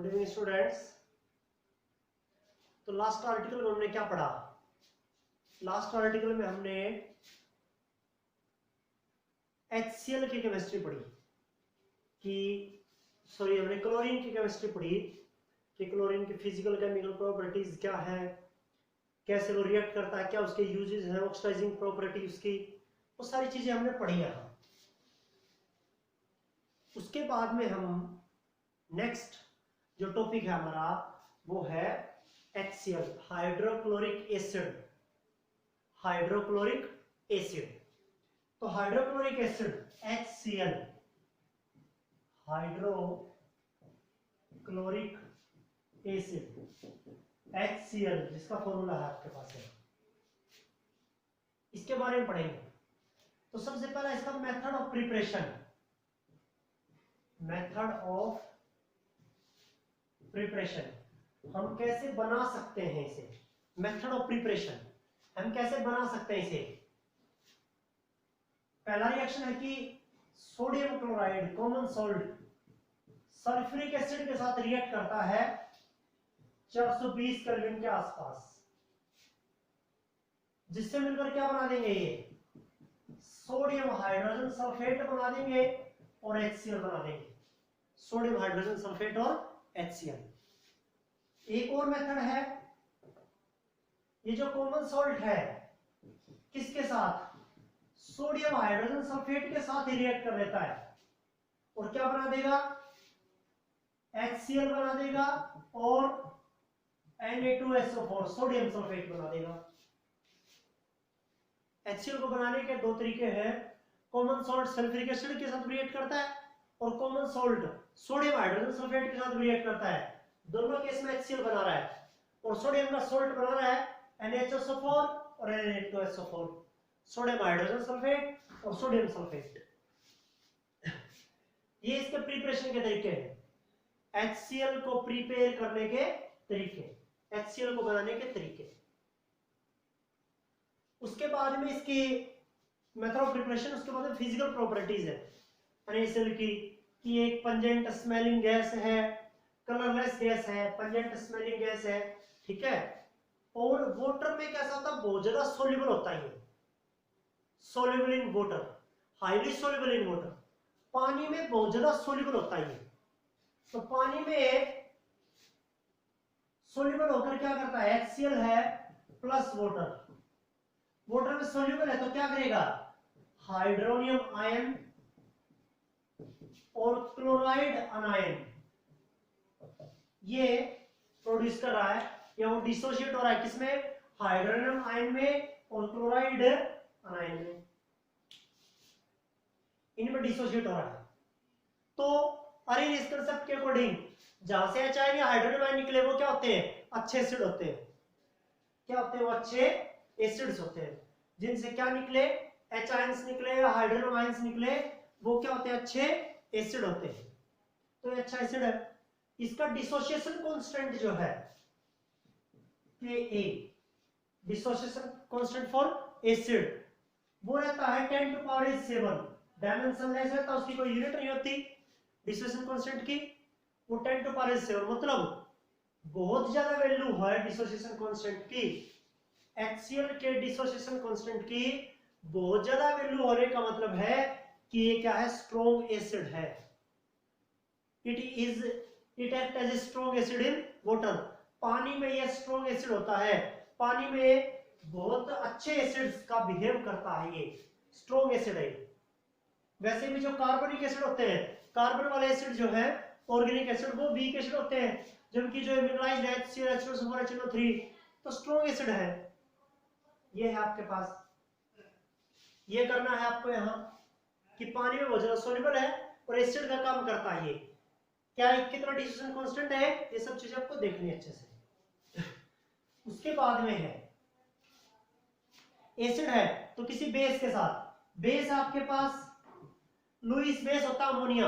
Good evening students. तो last article में हमने क्या पढ़ा? लास्ट आर्टिकल में हमने HCl की केमिस्ट्री पढ़ी हमने क्लोरीन की केमिस्ट्री पढ़ी कि क्लोरीन की फिजिकल केमिकल प्रॉपर्टीज क्या है, कैसे वो रिएक्ट करता है, क्या उसके यूजेस हैं, ऑक्सीडाइजिंग प्रॉपर्टी उसकी, वो सारी चीजें हमने पढ़ी यहाँ। उसके बाद में हम नेक्स्ट जो टॉपिक है हमारा वो है HCl, hydrochloric acid. Hydrochloric acid, तो hydrochloric acid HCl, hydrochloric acid HCl, जिसका फॉर्मूला है आपके पास है, इसके बारे में पढ़ेंगे। तो सबसे पहला इसका method of preparation, method of preparation, हम कैसे बना सकते हैं इसे। मेथड ऑफ प्रिपरेशन, हम कैसे बना सकते हैं इसे। पहला रिएक्शन है कि sodium chloride common salt sulphuric acid के साथ रिएक्ट करता है 420 केल्विन के आसपास, जिससे मिलकर क्या बना देंगे, ये सोडियम हाइड्रोजन सल्फेट बना देंगे और HCl बना देंगे। सोडियम हाइड्रोजन सल्फेट और HCl। एक और मेथड है, ये जो कॉमन सॉल्ट है किसके साथ, सोडियम हाइड्रोजन सल्फेट के साथ ही रिएक्ट कर लेता है और क्या बना देगा, HCl बना देगा और Na2SO4 सोडियम सल्फेट बना देगा। HCl को बनाने के दो तरीके हैं, कॉमन सॉल्ट सल्फ्यूरिक एसिड के साथ रिएक्ट करता है और common salt sodium hydrogen sulphate के साथ रिएक्ट करता है। दोनों केस में HCl बना रहा है और सोडियम का सॉल्ट बना रहा है NaHSO4 और Na2SO4, सोडियम हाइड्रोजन सल्फेट और सोडियम सल्फेट। ये इसके प्रिपरेशन के तरीके हैं, HCl को प्रिपेयर करने के तरीके, HCl को बनाने के तरीके। उसके बाद में इसकी मेथड ऑफ प्रिपरेशन, उसके बाद में फिजिकल प्रॉपर्टीज है HCl की कि एक पंजेंट स्मेलिंग गैस है, कलरलेस गैस है, पंजेंट स्मेलिंग गैस है, ठीक है। और वाटर में कैसा होता है, बहुत ज्यादा सोल्यूबल होता है, soluble in water, highly soluble in water, पानी में बहुत ज्यादा सोल्यूबल होता है। तो पानी में सोल्यूबल होकर क्या करता है, HCl है प्लस वाटर, वाटर में सोल्यूबल है तो क्या करेगा, हाइड्रोनियम आयन और क्लोराइड अनायन ये प्रोड्यूस कर रहा है, या वो डिसोशिएट हो रहा है किसमें, हाइड्रोनियम आयन में और क्लोराइड अनायन में, इनमें डिसोशिएट हो रहा है। तो अरेंज इस कंसेप्ट के अकॉर्डिंग जहां से H आयन या हाइड्रोजन आयन निकले वो क्या होते हैं, अच्छे एसिड होते हैं। क्या होते हैं, वो अच्छे एसिड्स होते हैं। जिनसे क्या निकले, H आयंस निकले या हाइड्रोजन आयंस निकले, वो क्या होते हैं, अच्छे एसिड होते हैं। तो ये अच्छा एसिड है। इसका डिसोसिएशन कांस्टेंट जो है Ka, dissociation constant for acid, वो रहता है 10⁻⁷। डायमेंशनलेस रहता है, उसकी कोई यूनिट नहीं होती डिसोसिएशन कांस्टेंट की, वो 10⁻⁷, मतलब बहुत ज्यादा वैल्यू है डिसोसिएशन कांस्टेंट की। HCl के डिसोसिएशन कांस्टेंट की बहुत ज्यादा वैल्यू होने का मतलब है कि ये क्या है, स्ट्रॉन्ग एसिड है। It act as a strong acid in water, पानी में ये स्ट्रॉन्ग एसिड होता है, पानी में बहुत अच्छे एसिड्स का बिहेव करता है, ये स्ट्रॉन्ग एसिड है। वैसे भी जो कार्बनिक एसिड होते हैं, कार्बन वाले एसिड जो है ऑर्गेनिक एसिड, वो वीक एसिड होते हैं, जबकि जो मिनरलाइज्ड है HCl H2SO4 HNO3 तो स्ट्रॉन्ग एसिड है। ये है आपके पास, ये करना है आपको यहाँ कि पानी में बहुत ज्यादा सोल्यूबल है और एसिड का काम करता है। ये क्या है, कितना डिसोसिएशन कांस्टेंट है, ये सब चीजें आपको देखनी है अच्छे से। उसके बाद में है एसिड है तो किसी बेस के साथ, बेस आपके पास लुईस बेस होता है अमोनिया,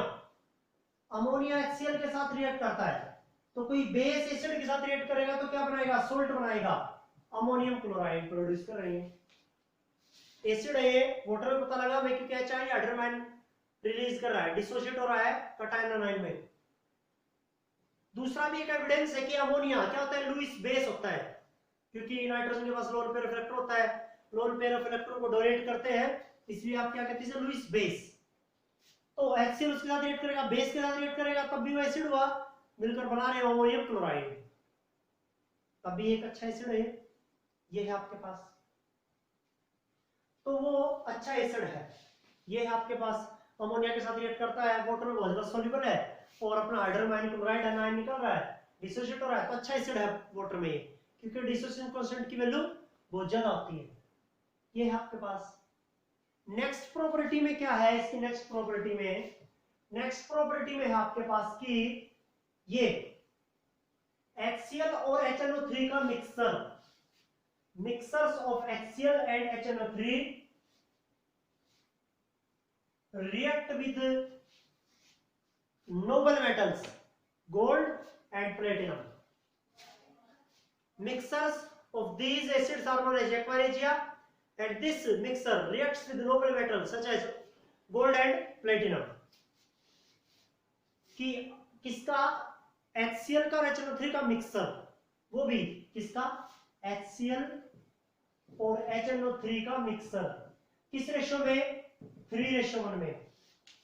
अमोनिया HCl के साथ रिएक्ट करता है, तो कोई बेस एसिड के साथ रिएक्ट करेगा तो क्या बनाएगा, सोल्ट बनाएगा, अमोनियम क्लोराइड प्रोड्यूस कर रही है। एसिड है ये, वाटर में पता लगा मैं, क्योंकि H ion hydrogen ion release कर रहा है, डिसोशिएट हो रहा है कैटायन आयन में। दूसरा भी एक एविडेंस है कि अमोनिया क्या होता है, लुईस बेस होता है, क्योंकि नाइट्रोजन के पास लोन पेयर रिफ्लेक्टर होता है, लोन पेयर रिफ्लेक्टर को डोनेट करते हैं, इसलिए आप क्या कहते हैं, लुईस बेस। तो HCl उसके साथ रिएक्ट करेगा, बेस के साथ रिएक्ट करेगा, तब भी वो एसिड हुआ, मिलकर बना रहे हैं अमोनियम क्लोराइड, तब भी एक अच्छा एसिड है, ये है आपके पास। तो वो अच्छा एसिड है, ये है आपके पास, अमोनिया के साथ रिएक्ट करता है, वाटर में बहुत ज्यादा सॉल्युबल है, और अपना हाइड्रोजन आयन क्लोराइड आयन निकल रहा है, डिसोसिएट हो रहा है, तो अच्छा एसिड है वाटर में, क्योंकि डिसोसिएशन कांस्टेंट की वैल्यू बहुत ज्यादा होती है। ये है आपके पास। नेक्स्ट प्रॉपर्टी में क्या है इसकी, नेक्स्ट प्रॉपर्टी में है आपके पास कि ये HCl और HNO3 का mixers of HCl and HNO3 react with noble metals gold and platinum. Mixtures of these acids are known as aqua regia, and this mixture reacts with noble metals such as gold and platinum. कि किसका, HCl का और HNO3 का mixer, वो भी किसका, HCl और HNO3 का मिक्सर, किस रेशो में, 3:1 में,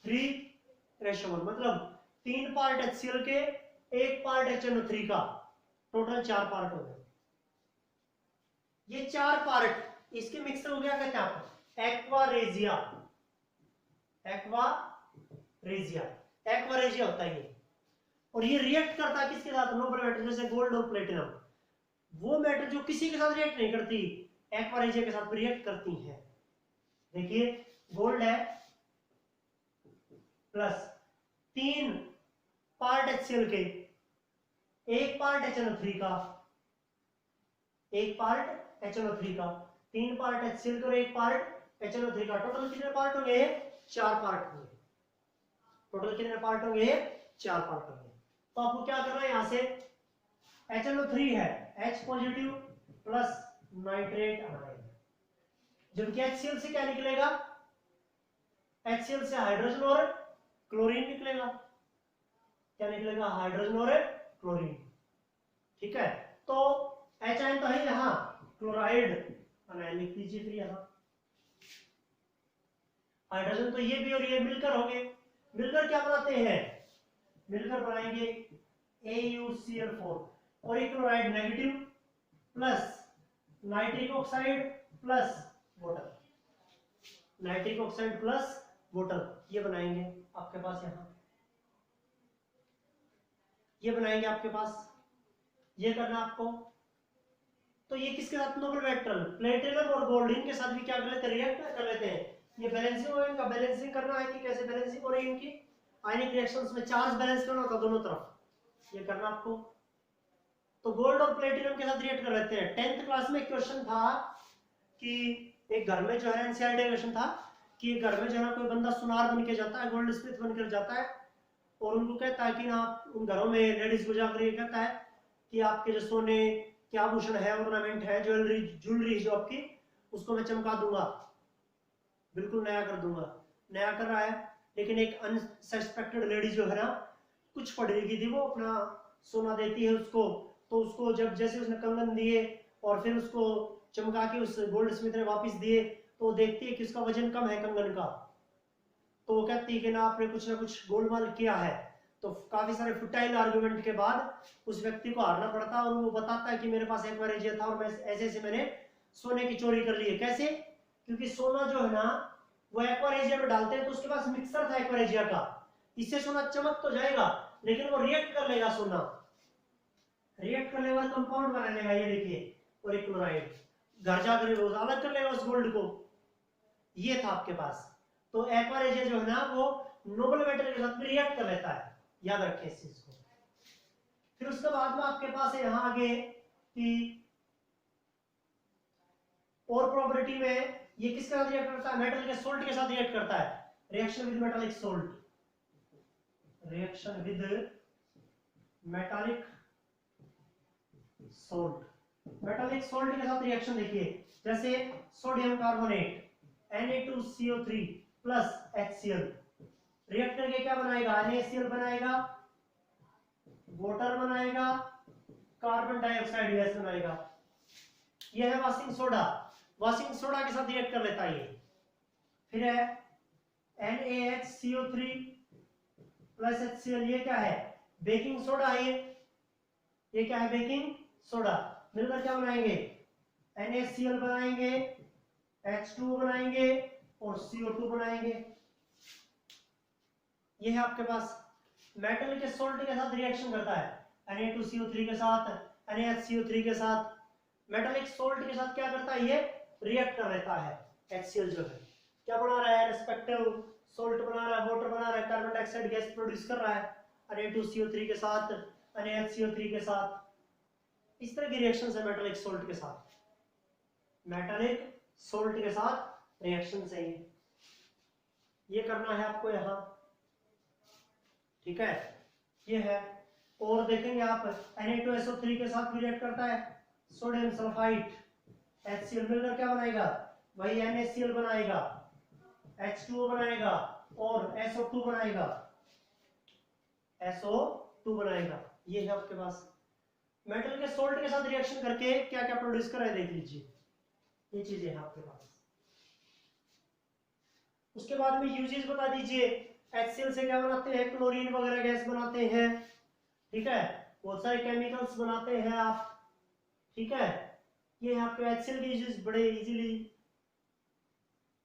3:1, मतलब 3 पार्ट HCl के 1 पार्ट HNO3 का, टोटल 4 पार्ट हो गए। ये 4 पार्ट इसके मिक्सर हो गया, कहते हैं आपको एक्वा रेजिया होता है ये, और ये रिएक्ट करता है किसके साथ, नोबल मेटल जैसे गोल्ड और प्लेटिनम, वो मेटल जो किसी के साथ रिएक्ट नहीं करती, एक्वा रेजिया के साथ रिएक्ट करती है। देखिए गोल्ड है प्लस 3 पार्ट HCl के, 1 पार्ट HNO3 का, 1 पार्ट HNO3 का, 3 पार्ट HCl का और 1 पार्ट HNO3 का, टोटल कितने पार्ट होंगे, 4 पार्ट होंगे, टोटल कितने पार्ट होंगे, 4 पार्ट होंगे। तो आपको क्या करना है, यहां से HNO3 है, H positive plus nitrate ion, जबकि HCl से क्या निकलेगा, HCl से हाइड्रोजन और क्लोरीन निकलेगा, क्या निकलेगा, हाइड्रोजन और क्लोरीन, ठीक है। तो H आयन तो है यहां, क्लोराइड आयन लिख दीजिए फिर यहां, हाइड्रोजन तो ये भी और ये मिलकर होंगे, मिलकर क्या बनाते हैं, मिलकर बनाएंगे AuCl4, और ये chloride negative plus nitric oxide plus water, nitric oxide plus water, ये बनाएंगे आपके पास, यहां ये बनाएंगे आपके पास, ये करना आपको। तो ये किसके साथ, नोबल मेटल प्लेटिनम और गोल्ड, इनके साथ भी क्या कर लेते हैं, रिएक्ट कर लेते हैं। ये बैलेंसिंग हो, इनका बैलेंसिंग करना है कि कैसे बैलेंसिंग हो रही है इनकी आयनिक रिएक्शंस में, चार्ज बैलेंस करना होता है दोनों तरफ, ये करना आपको। तो गोल्ड और प्लेटिनम के साथ रिएक्ट कर लेते हैं। 10th क्लास में क्वेश्चन था कि एक घर में जो है, एनसीईआरटी क्वेश्चन था कि एक घर में जो है कोई बंदा सुनार बन के जाता है, गोल्ड स्मिथ बनकर जाता है, और उनको कहता है कि ना, उन घरों में लेडीज को जाकर ये कहता है कि आपके जो सोने के आभूषण है, ऑर्नामेंट है, ज्वेलरी जो आपकी, उसको मैं चमका दूंगा, बिल्कुल नया कर दूंगा, नया कर रहा है। लेकिन एक अनसस्पेक्टेड लेडी जो है ना, कुछ पढ़ी लिखी थी, वो अपना सोना देती है उसको, तो उसको जब जैसे उसने कंगन दिए और फिर उसको चमका के उस गोल्ड स्मिथ ने वापस दिए, तो देखती है कि उसका वजन कम है कंगन का, तो वो कहती है कि ना आपने कुछ ना कुछ गोलमाल किया है। तो काफी सारे फुटाइल आर्गुमेंट के बाद उस व्यक्ति को हारना पड़ता है, और वो बताता है कि मेरे पास एक्वा रेजिया था और मैं ऐसे ऐसे मैंने सोने की चोरी कर ली है। कैसे, क्योंकि सोना जो है ना, वो एक्वा रेजिया में डालते हैं, तो उसके पास मिक्सर था एक्वा रेजिया का, इससे सोना चमक तो जाएगा, लेकिन वो रिएक्ट कर लेगा, सोना रिएक्ट करने के बाद कंपाउंड बना लेगा, ये देखिए, और एक क्लोराइड, घर जाकर रोज अलग कर लेगा उस गोल्ड को, ये था आपके पास। तो एक्वा रेजिया जो है ना, वो नोबल मेटल के साथ रिएक्ट कर लेता है, याद रखें इस चीज को। फिर उसके बाद में आपके पास है यहां आगे कि और प्रॉपर्टी में ये किसके साथ रिएक्ट करता है, मेटल के सोल्ट के साथ रिएक्ट करता है, reaction with metallic salt, reaction with metallic salt, metallic salt के साथ रिएक्शन देखिए, जैसे sodium carbonate Na2CO3 plus HCl, react करके क्या बनाएगा, NaCl बनाएगा वाटर बनाएगा, कार्बन डाइऑक्साइड गैस बनाएगा। यह है वॉशिंग सोडा, वॉशिंग सोडा के साथ रिएक्ट कर लेता है ये। फिर है NaHCO3 प्लस HCl, ये क्या है? बेकिंग सोडा है ये क्या है? Baking soda. मिलकर क्या बनाएंगे? NaCl बनाएंगे, H2O बनाएंगे और CO2 बनाएंगे। ये है आपके पास। मेटल के सोल्ट के साथ रिएक्शन करता है, Na2CO3 के साथ, NaHCO3 के साथ। मेटल एक सोल्ट के साथ क्या करता है? ये रिएक्ट कर लेता है। HCl जो है क्या बना रहा है? रेस्पेक्टिव सोल्ट बना रहा है, वाटर बना रहा है, कार्बन डाइऑक्साइड गैस प्रोड्यूस कर रहा है Na2CO3 के साथ, NaHCO3 के साथ। इस तरह की रिएक्शन है मेटालिक सोल्ट के साथ, मेटालिक सोल्ट के साथ रिएक्शन है ये करना है आपको यहाँ, ठीक है? ये है। और देखेंगे आप Na2SO3 के साथ भी रिएक्ट करता है, सोडियम सल्फाइड HCl मिलकर क्या बनाएगा? वही NaCl बनाएगा, H2O बनाएगा और SO2 बनाएगा, SO2 बनाएगा। ये है आपके पास। मेटल के सोल्ट के साथ रिएक्शन करके क्या क्या प्रोड्यूस कर रहा है देख लीजिए, ये चीजें हैं आपके पास। उसके बाद में यूजेस बता दीजिए। HCl से क्या बनाते हैं? क्लोरीन वगैरह गैस बनाते हैं, ठीक है? बहुत सारे केमिकल्स बनाते हैं आप, ठीक है? ये आपके HCl के यूजेस बड़े इजीली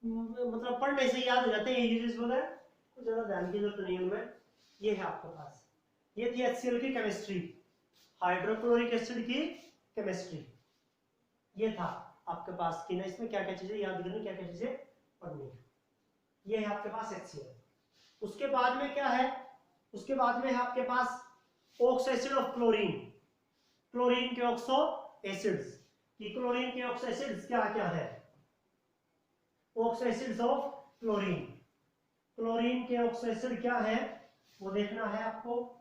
मतलब पढ़ने से याद हो जाते हैं यूजेस वगैरह, कुछ ज्यादा ध्यान की जरूरत नहीं है उनमें। ये है आपके पास, ये थी HCl की केमिस्ट्री, हाइड्रोक्लोरिक एसिड की केमिस्ट्री। ये था आपके पास कि ना इसमें क्या क्या चीजें याद करनी, क्या क्या चीजें पढ़नी है। ये है आपके पास HCl। उसके बाद में क्या है? उसके बाद में है आपके पास oxo acid of chlorine, chlorine के ऑक्सो एसिड्स। कि क्लोरीन के ऑक्सो एसिड्स क्या क्या है? Oxo acids of chlorine, chlorine के ऑक्सो एसिड क्या है वो देखना है आपको।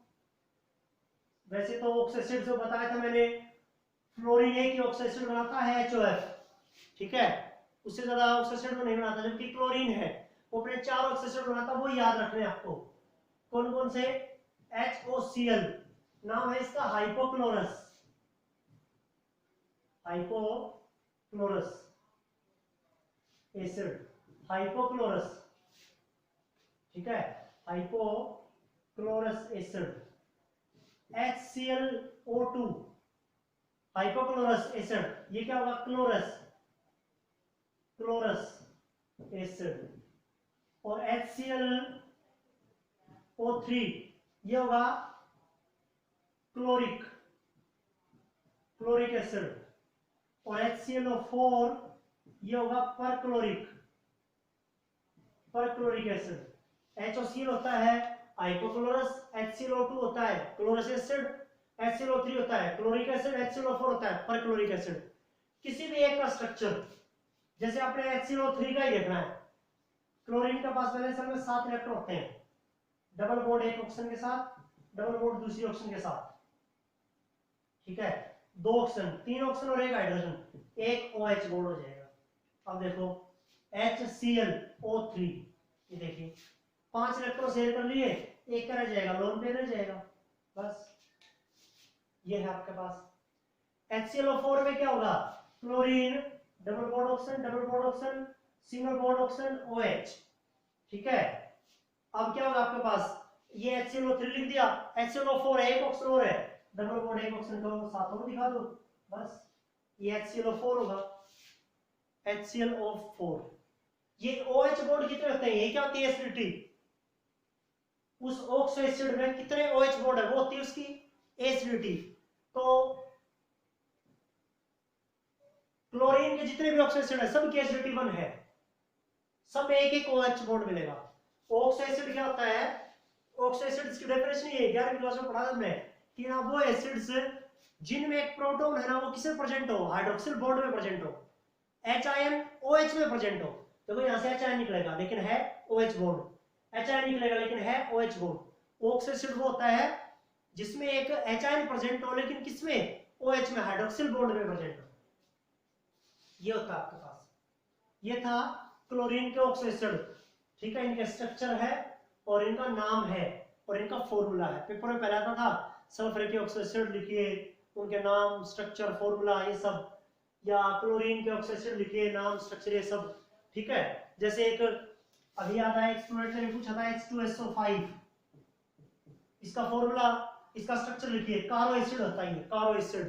वैसे तो ऑक्सो एसिड जो बताया था मैंने, फ्लोरीन एक ही ऑक्सो एसिड बनाता है HOF, ठीक है? उससे ज्यादा ऑक्सो एसिड नहीं बनाता, जबकि क्लोरीन है वो अपने 4 ऑक्सो एसिड बनाता है। वो याद रखने आपको कौन कौन से? HOCl नाम है इसका, हाइपोक्लोरस, हाइपोक्लोरस एसिड, हाइपोक्लोरस, ठीक है? Hypochlorous acid. HClO2 hypochlorous acid, ये क्या होगा? Chlorous, chlorous acid. और HClO3 ये होगा क्लोरिक, क्लोरिक एसिड। और HClO4 ये होगा परक्लोरिक, परक्लोरिक एसिड। HOCl होता है हाइपोक्लोरस, HClO2 होता है क्लोरस एसिड, HClO3 होता है क्लोरिक एसिड, HClO4 होता है परक्लोरिक एसिड। किसी भी एक का स्ट्रक्चर, जैसे आपने HClO3 का ही देखना है, क्लोरीन के पास वैलेंस में 7 इलेक्ट्रॉन होते हैं, डबल बॉन्ड एक ऑक्सीजन के साथ, डबल बॉन्ड दूसरी ऑक्सीजन के साथ, ठीक है? 2 ऑक्सीजन, 3 ऑक्सीजन और 1 हाइड्रोजन, एक OH बॉन्ड हो जाएगा। अब देखो HClO3, ये देखिए 5 इलेक्ट्रॉन शेयर कर लिए, एक का रह जाएगा, लोन पे रह जाएगा, बस। ये है आपके पास। HClO4 में क्या होगा? Chlorine, double bond oxygen, double bond oxygen, single bond oxygen, OH, ठीक है? अब क्या होगा आपके पास? ये HClO3 लिख दिया, HClO4 एक ऑक्सीजन और है, डबल बॉन्ड एक ऑक्सीजन को साथ में दिखा दो, बस। ये HClO4 होगा, HClO4। ये OH बॉन्ड कितने होते हैं? ये क्या होती है? एसिडिटी। उस ऑक्सो एसिड में कितने OH बॉन्ड है वो होती है उसकी एसिडिटी। तो क्लोरीन के जितने भी ऑक्सो एसिड है सब की एसिडिटी 1 है, सब में एक एक OH बॉन्ड मिलेगा। ऑक्सो एसिड क्या होता है? ऑक्सो एसिड्स की डेफिनेशन ये 11वीं क्लास में पढ़ा हमने कि ना वो एसिड्स जिनमें एक प्रोटॉन है ना वो किसमें प्रेजेंट हो? हाइड्रोक्सिल बॉन्ड में प्रेजेंट हो, H OH में प्रेजेंट हो। देखो यहां से H निकलेगा लेकिन है OH बॉन्ड, H निकलेगा लेकिन है OH बॉन्ड। ऑक्सो एसिड वो होता है जिसमें एक H प्रेजेंट हो लेकिन किसमें? OH में, हाइड्रोक्सिल बॉन्ड में प्रेजेंट हो। ये होता है आपके पास। ये था क्लोरीन के ऑक्सो एसिड, ठीक है? इनका स्ट्रक्चर है और इनका नाम है और इनका फॉर्मूला है। पेपर में पहले आता था सल्फर के ऑक्सो एसिड लिखिए, उनके नाम, स्ट्रक्चर, फॉर्मूला ये सब, या क्लोरीन के ऑक्सो एसिड लिखिए, नाम, स्ट्रक्चर ये सब, ठीक है। जैसे एक अभी याद आया, एक स्टूडेंट ने पूछा था H2SO5, इसका फॉर्मूला, इसका स्ट्रक्चर लिखिए, कारो एसिड होता है, कारो एसिड।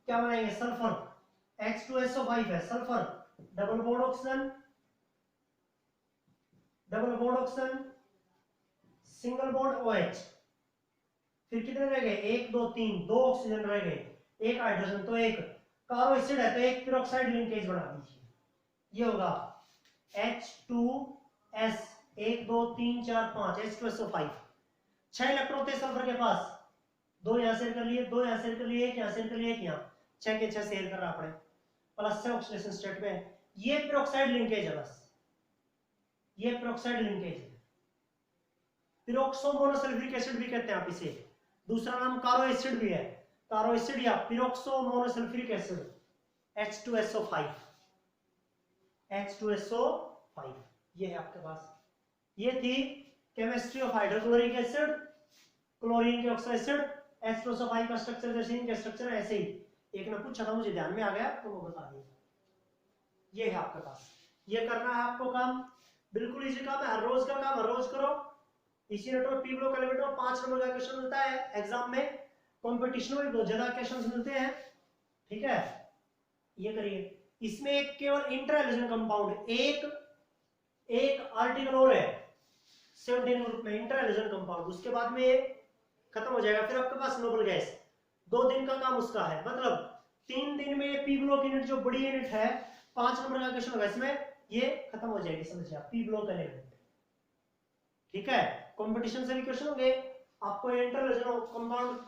क्या बनाएंगे, सल्फर, H2SO5 है, sulphur, double bond oxygen, double bond oxygen, single bond OH, फिर कितने रह गए, 1 2 3, 2 ऑक्सीजन रह गए, एक हाइड्रोजन, तो एक कारो एसिड है, तो एक पेरोक्साइड लिंकेज बना दीजिए, ये होगा H2S, 1 2 3 4 5, H2SO5। 6 इलेक्ट्रॉन थे सल्फर के पास, 2 यहां शेयर कर लिए, 2 यहां शेयर कर लिए, एक यहां शेयर कर लिए, एक यहां, 6 के 6 शेयर कर रहा अपने, प्लस से ऑक्सीडेशन स्टेट पे, ये पेरोक्साइड लिंकेज है, बस ये पेरोक्साइड लिंकेज है। पिरोक्सो मोनोसल्फ्यूरिक एसिड भी कहते हैं आप इसे, दूसरा नाम कारो एसिड भी है, कारो एसिड या पिरोक्सो मोनोसल्फ्यूरिक एसिड, H2SO5, H2SO5, ये है आपके पास। ये थी chemistry of hydrochloric acid, chlorine के ऑक्सो एसिड, H2SO5 का स्ट्रक्चर, जैसे इनके स्ट्रक्चर है ऐसे ही, एक ने पूछा था मुझे ध्यान में आ गया तो वो बता दिया। ये है आपके पास, ये करना है आपको काम, बिल्कुल इजी काम है, हर रोज का काम हर रोज करो। इसी नेटवर्क पी ब्लॉक एलिमेंट में 5 नंबर का क्वेश्चन मिलता है एग्जाम में, कंपटीशन में बहुत ज्यादा क्वेश्चंस मिलते हैं, ठीक है। ये करिए, इसमें एक केवल इंटर हैलोजन कंपाउंड, एक आर्टिकल और है 17 ग्रुप में, इंटर हैलोजन कंपाउंड, उसके बाद में ये खत्म हो जाएगा, फिर आपके पास नोबल गैस, 2 दिन का काम उसका है, मतलब 3 दिन में ये पी ब्लॉक यूनिट जो बड़ी यूनिट है 5 नंबर का क्वेश्चन होगा इसमें, ये खत्म हो जाएगी, समझिए आप, पी ब्लॉक एलिमेंट, ठीक है। कंपटीशन से भी क्वेश्चन होंगे, आपको इंटरलेजन कंपाउंड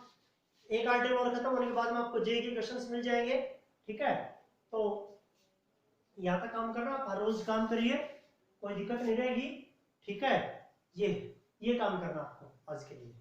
एक आर्टिकल और खत्म होने के बाद में आपको जेई के क्वेश्चंस मिल जाएंगे, ठीक है। तो यहाँ तक काम करना, आप हर रोज काम करिए, कोई दिक्कत नहीं रहेगी, ठीक है। ये काम करना आपको आज के लिए।